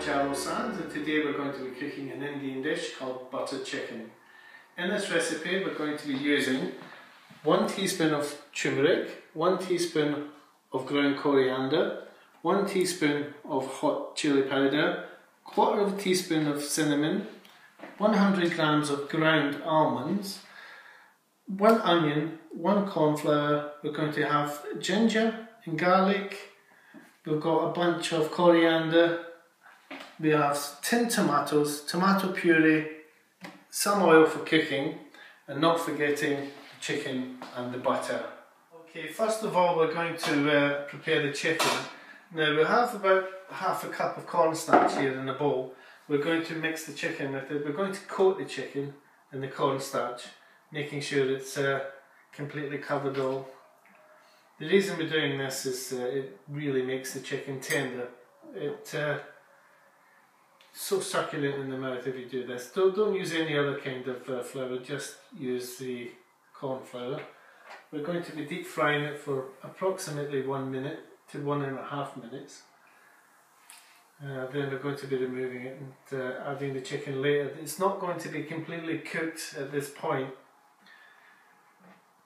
Charles Sands, and today we're going to be cooking an Indian dish called butter chicken. In this recipe we're going to be using 1 teaspoon of turmeric, 1 teaspoon of ground coriander, 1 teaspoon of hot chili powder, 1/4 teaspoon of cinnamon, 100 grams of ground almonds, 1 onion, 1 cornflour. We're going to have ginger and garlic. We've got a bunch of coriander. We have tinned tomatoes, tomato puree, some oil for cooking, and not forgetting the chicken and the butter. Okay, first of all we're going to prepare the chicken. Now we have about 1/2 cup of cornstarch here in a bowl. We're going to mix the chicken with it. We're going to coat the chicken in the cornstarch, making sure it's completely covered all. The reason we're doing this is it really makes the chicken tender. It's so succulent in the mouth if you do this. Don't use any other kind of flour, just use the corn flour. We're going to be deep frying it for approximately 1 minute to 1.5 minutes. Then we're going to be removing it and adding the chicken later. It's not going to be completely cooked at this point.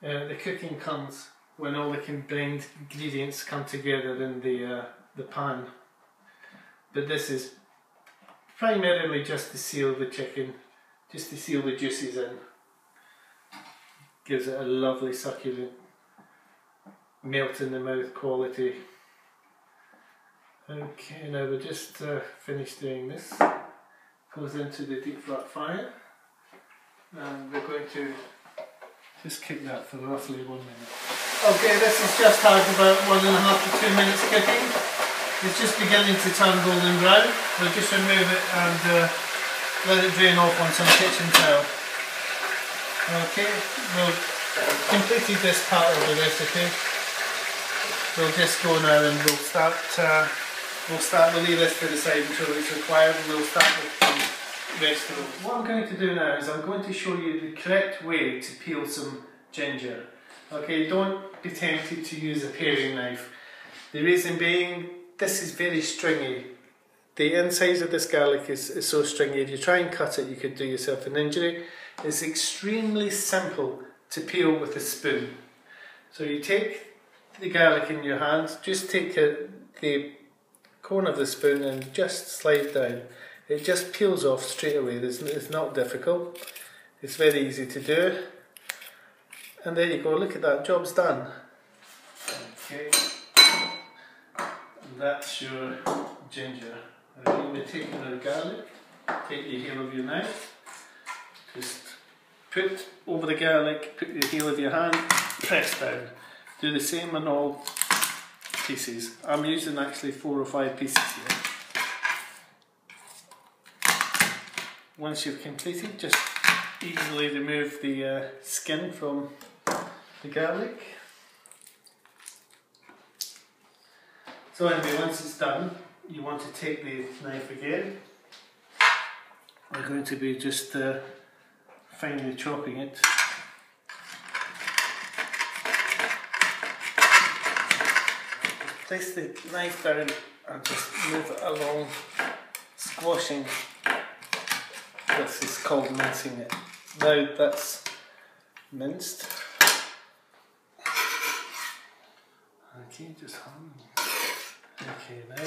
The cooking comes when all the combined ingredients come together in the pan. But this is primarily just to seal the chicken, just to seal the juices in. Gives it a lovely succulent, melt in the mouth quality. Okay, now we're just finished doing this. Goes into the deep flat fryer, and we're going to just cook that for roughly 1 minute. Okay, this has just had about 1.5 to 2 minutes cooking. It's just beginning to turn golden brown. We'll just remove it and let it drain off on some kitchen towel. Okay, we've completed this part of the recipe. We'll just go now and we'll leave this to the side until it's required, and we'll start with the vegetables. What I'm going to do now is I'm going to show you the correct way to peel some ginger. Okay, don't be tempted to use a paring knife. The reason being, this is very stringy. The insides of this garlic is so stringy. If you try and cut it, you could do yourself an injury. It's extremely simple to peel with a spoon. So you take the garlic in your hand, just take the corner of the spoon and just slide down. It just peels off straight away. It's not difficult. It's very easy to do. And there you go, look at that, job's done. Okay. And that's your ginger. Again, we're taking our garlic, take the heel of your knife, just put over the garlic, put the heel of your hand, press down. Do the same on all pieces. I'm using actually 4 or 5 pieces here. Once you've completed, just easily remove the skin from the garlic. So anyway, once it's done, you want to take the knife again. We're going to be just finely chopping it. Place the knife down and just move it along, squashing. This is called mincing it. Now that's minced. Okay, just hum. Okay, now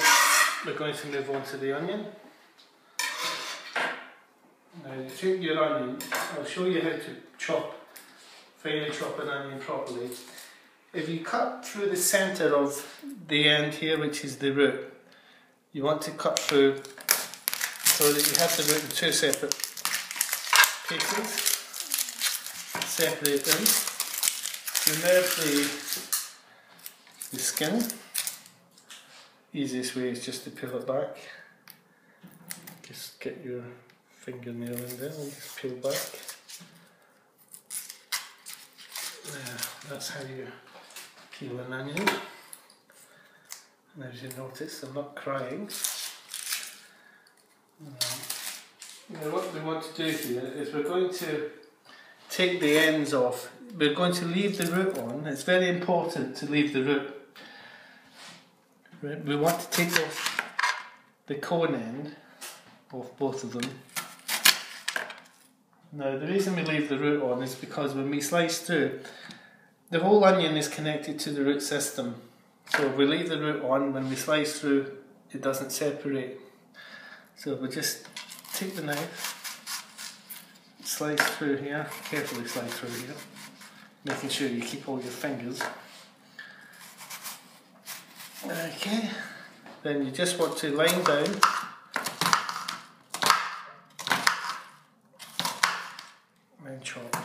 we're going to move on to the onion. Now you take your onion, I'll show you how to finely chop an onion properly. If you cut through the centre of the end here, which is the root, you want to cut through so that you have the root in 2 separate pieces. Separate them. Remove the skin. Easiest way is just to peel it back. Just get your fingernail in there and just peel back. There, that's how you peel an onion. And as you notice, I'm not crying. Now what we want to do here is we're going to take the ends off. We're going to leave the root on. It's very important to leave the root. We want to take off the cone end of both of them. Now the reason we leave the root on is because when we slice through, the whole onion is connected to the root system. So if we leave the root on, when we slice through, it doesn't separate. So we just take the knife, slice through here, carefully slice through here, making sure you keep all your fingers. Okay, then you just want to line down and chop.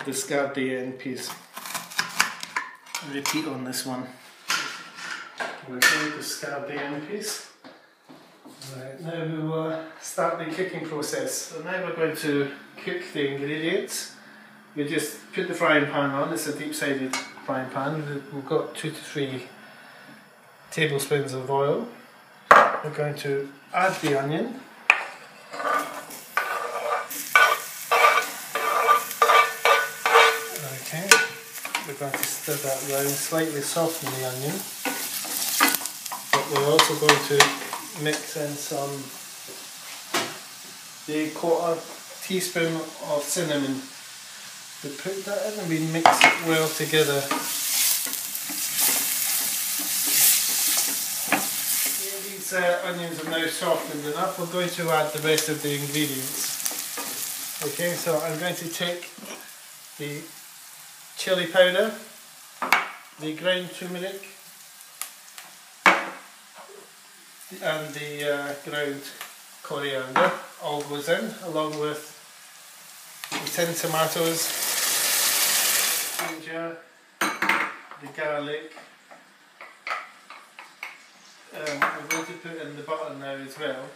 Discard the end piece. Repeat on this one. Okay, discard the end piece. Right, now we will start the cooking process. So now we're going to cook the ingredients. We just put the frying pan on. It's a deep-sided frying pan. We've got 2 to 3 tablespoons of oil. We're going to add the onion. Okay, we're going to stir that round, slightly soften the onion, but we're also going to mix in the 1/4 teaspoon of cinnamon. We put that in and we mix it well together. These onions are now softened enough. We're going to add the rest of the ingredients. Okay, so I'm going to take the chilli powder, the ground turmeric, and the ground coriander. All goes in, along with the tin tomatoes, ginger, the garlic. I'm going to put in the butter now as well.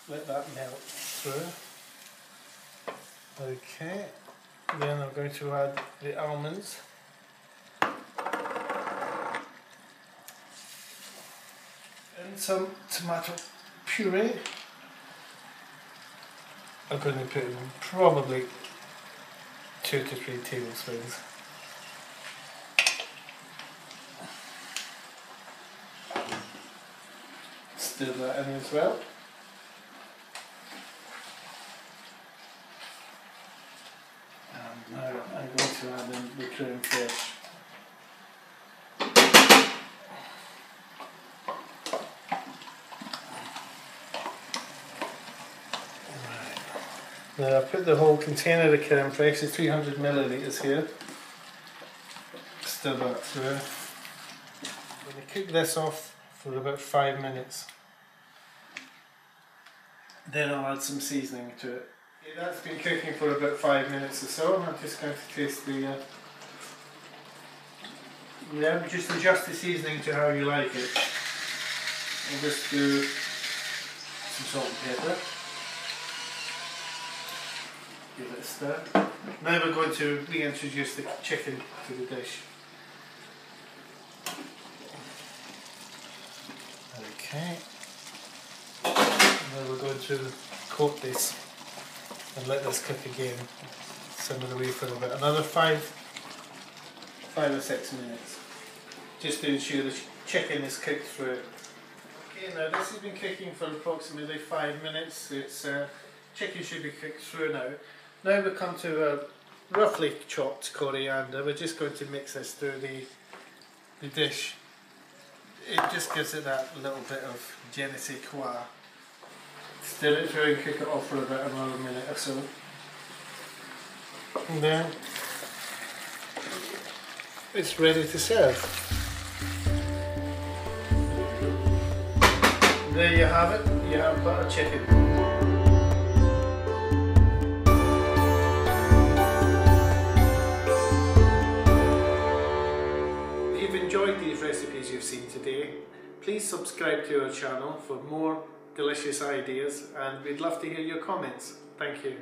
Let that melt through. Okay. Then I'm going to add the almonds. And some tomato puree. I'm going to put in probably 2 to 3 tablespoons. Stir that in as well. And now I'm going to add in the creme fraiche. Now I've put the whole container of creme fraiche, it's 300 millilitres here. Stir that through. I'm going to cook this off for about 5 minutes. Then I'll add some seasoning to it. Okay, that's been cooking for about 5 minutes or so. I'm just going to taste the... just adjust the seasoning to how you like it. I'll just do some salt and pepper. Give it a stir. Now we're going to reintroduce the chicken to the dish. Okay. Now we're going to coat this and let this cook again. Simmer away for a bit. Another 5 or 6 minutes. Just to ensure the chicken is cooked through. Okay, now this has been cooking for approximately 5 minutes. It's chicken should be cooked through now. Now we come to a roughly chopped coriander. We're just going to mix this through the dish. It just gives it that little bit of je ne sais quoi. Stir it through and cook it off for about another minute or so. And then it's ready to serve. There you have it. You have butter chicken. If you've enjoyed these recipes you've seen today, please subscribe to our channel for more delicious ideas, and we'd love to hear your comments. Thank you.